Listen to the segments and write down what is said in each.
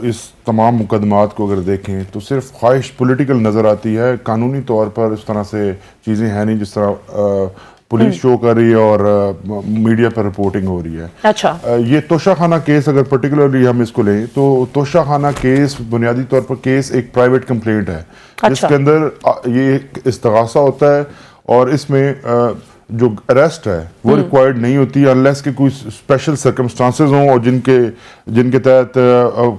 इस तमाम मुकदमात को अगर देखें तो सिर्फ ख्वाहिश पॉलिटिकल नज़र आती है। कानूनी तौर पर इस तरह से चीज़ें हैं नहीं जिस तरह पुलिस शो कर रही है और मीडिया पर रिपोर्टिंग हो रही है। अच्छा, ये तोशाखाना केस अगर पर्टिकुलरली हम इसको लें तो तोशाखाना केस बुनियादी तौर पर केस एक प्राइवेट कंप्लेंट है। अच्छा। जिसके अंदर ये इस्तगासा होता है और इसमें जो अरेस्ट है वो रिक्वायर्ड नहीं होती अनलेस कि कोई स्पेशल सर्कमस्टांसेस हों और जिनके तहत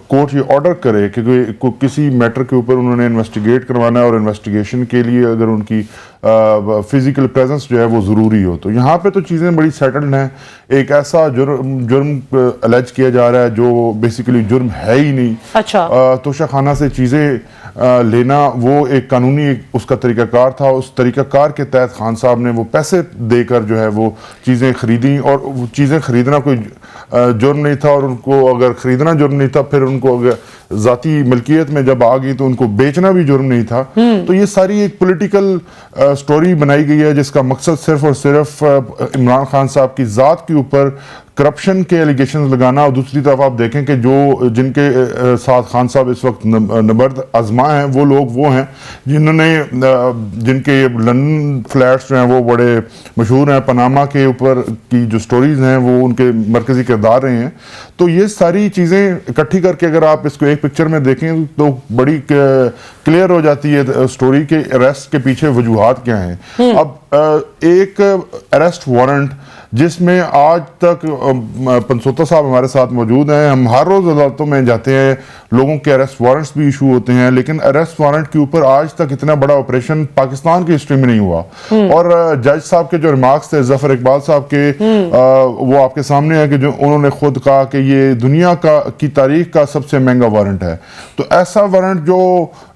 कोर्ट ये ऑर्डर करे कि किसी मैटर के ऊपर उन्होंने इन्वेस्टिगेट करवाना है और इन्वेस्टिगेशन के लिए अगर उनकी फिजिकल प्रेजेंस जो है वो ज़रूरी हो। तो यहाँ पे तो चीज़ें बड़ी सेटल्ड हैं। एक ऐसा जुर्म अलैज किया जा रहा है जो बेसिकली जुर्म है ही नहीं। अच्छा, तोशाखाना से चीज़ें लेना वो एक कानूनी उसका तरीकाकार था। उस तरीकाकार के तहत खान साहब ने वो पैसे देकर जो है वो चीज़ें खरीदी और वो चीज़ें खरीदना कोई जुर्म नहीं था और उनको अगर खरीदना जुर्म नहीं था फिर उनको अगर ज़ाती मिल्कियत में जब आ गई तो उनको बेचना भी जुर्म नहीं था। तो ये सारी एक पॉलिटिकल स्टोरी बनाई गई है जिसका मकसद सिर्फ और सिर्फ इमरान खान साहब की ज़ात के ऊपर करप्शन के एलिगेशन लगाना। और दूसरी तरफ आप देखें कि जो जिनके साथ खान साहब इस वक्त नबर्द आजमा हैं वो लोग वो हैं जिनके लंदन फ्लैट्स जो हैं वो बड़े मशहूर हैं। पनामा के ऊपर की जो स्टोरीज हैं वो उनके मरकजी किरदार रहे हैं। तो ये सारी चीज़ें इकट्ठी करके अगर आप इसको एक पिक्चर में देखें तो बड़ी क्लियर हो जाती है स्टोरी के अरेस्ट के पीछे वजूहात क्या हैं। अब एक अरेस्ट वारंट जिसमें आज तक पंसोता साहब हमारे साथ मौजूद हैं। हम हर रोज़ अदालतों में जाते हैं, लोगों के अरेस्ट वारंट्स भी इशू होते हैं, लेकिन अरेस्ट वारंट के ऊपर आज तक इतना बड़ा ऑपरेशन पाकिस्तान की हिस्ट्री में नहीं हुआ। और जज साहब के जो रिमार्क्स थे जफर इकबाल साहब के वो आपके सामने है कि जो उन्होंने खुद कहा कि ये दुनिया की तारीख का सबसे महंगा वारंट है। तो ऐसा वारंट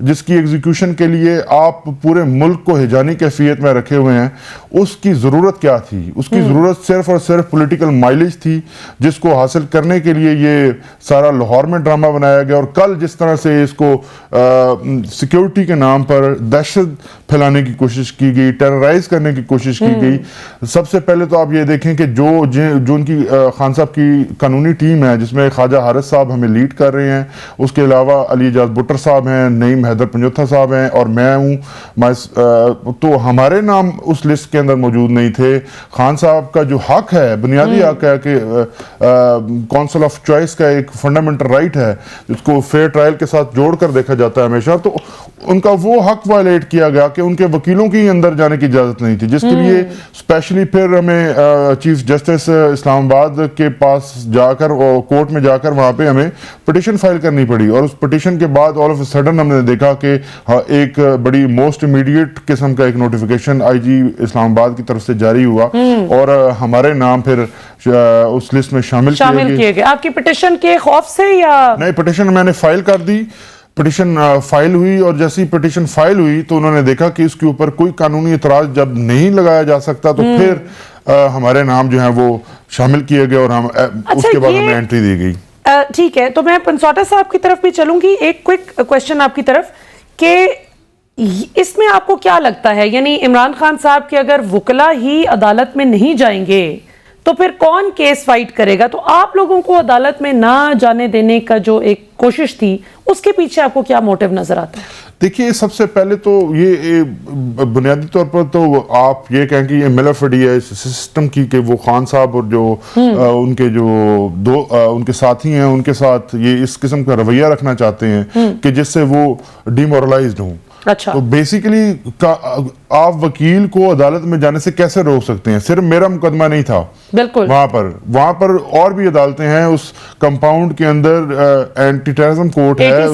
जिसकी एग्जीक्यूशन के लिए आप पूरे मुल्क को हिजानी कैफियत में रखे हुए हैं, उसकी ज़रूरत क्या थी? उसकी ज़रूरत सिर्फ और सिर्फ पॉलिटिकल माइलेज थी जिसको हासिल करने के लिए ये सारा लाहौर में ड्रामा बनाया गया। और कल जिस तरह से इसको सिक्योरिटी के नाम पर दहशत फैलाने की कोशिश की गई, टेरराइज करने की कोशिश की गई। सबसे पहले तो आप ये देखें कि जो उनकी खान साहब की कानूनी टीम है जिसमें ख्वाजा हारिस साहब हमें लीड कर रहे हैं, उसके अलावा अली एजाज बुट्टर साहब हैं, नईम हैदर पंजोथा साहब हैं और मैं हूँ। तो हमारे नाम उस लिस्ट के अंदर मौजूद नहीं थे। खान साहब का जो हक है, बुनियादी हक है कि काउंसिल ऑफ चॉइस का एक फंडामेंटल राइट है जिसको फेयर ट्रायल के साथ जोड़कर देखा जाता है हमेशा, तो उनका वो हक वायलेट किया गया कि उनके वकीलों की अंदर जाने की इजाजत नहीं थी, जिसके लिए स्पेशली फिर हमें चीफ जस्टिस इस्लामाबाद के पास जाकर कोर्ट में जाकर वहां पे हमें पिटिशन फाइल करनी पड़ी। और उस पिटिशन के बाद ऑल ऑफ अ सडन हमने देखा कि एक बड़ी मोस्ट इमीडिएट किस्म का एक नोटिफिकेशन आईजी इस्लामाबाद की तरफ से जारी हुआ और हमारे नाम फिर उस लिस्ट में शामिल किए गए। आपकी पिटिशन के खौफ से या नहीं? पिटिशन मैंने फाइल कर दी, पिटिशन फाइल हुई और जैसी पिटिशन फाइल हुई तो उन्होंने देखा कि इसके ऊपर कोई कानूनी इतराज जब नहीं लगाया जा सकता तो फिर हमारे नाम जो है वो शामिल किए गए और हम उसके बाद हमें एंट्री दी गई। ठीक है, तो मैं पंसोटा साहब की तरफ भी चलूंगी। एक क्विक क्वेश्चन आपकी तरफ कि इसमें आपको क्या लगता है, यानी इमरान खान साहब के अगर वकला ही अदालत में नहीं जाएंगे तो फिर कौन केस फाइट करेगा? तो आप लोगों को अदालत में ना जाने देने का जो एक कोशिश थी उसके पीछे आपको क्या मोटिव नजर आता है? देखिए, सबसे पहले तो ये बुनियादी तौर पर तो आप ये कहें कि ये मिलाफड़ी है इस सिस्टम की कि वो खान साहब और जो उनके जो उनके साथी हैं उनके साथ ये इस किस्म का रवैया रखना चाहते हैं कि जिससे वो डिमोरलाइज्ड हों। अच्छा, तो बेसिकली आप वकील को अदालत में जाने से कैसे रोक सकते हैं? सिर्फ मेरा मुकदमा नहीं था, बिल्कुल वहां पर और भी अदालतें हैं। उस कंपाउंड के अंदर एंटी टेररिज्म कोर्ट है,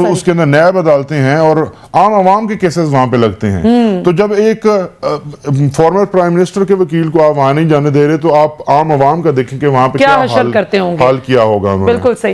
उसके अंदर नैब अदालतें हैं और आम आवाम के केसेस वहां पे लगते हैं। तो जब एक फॉर्मर प्राइम मिनिस्टर के वकील को आप वहां नहीं जाने दे रहे तो आप आम आवाम का देखें कि वहां पे क्या हाल किया होगा। बिल्कुल सही।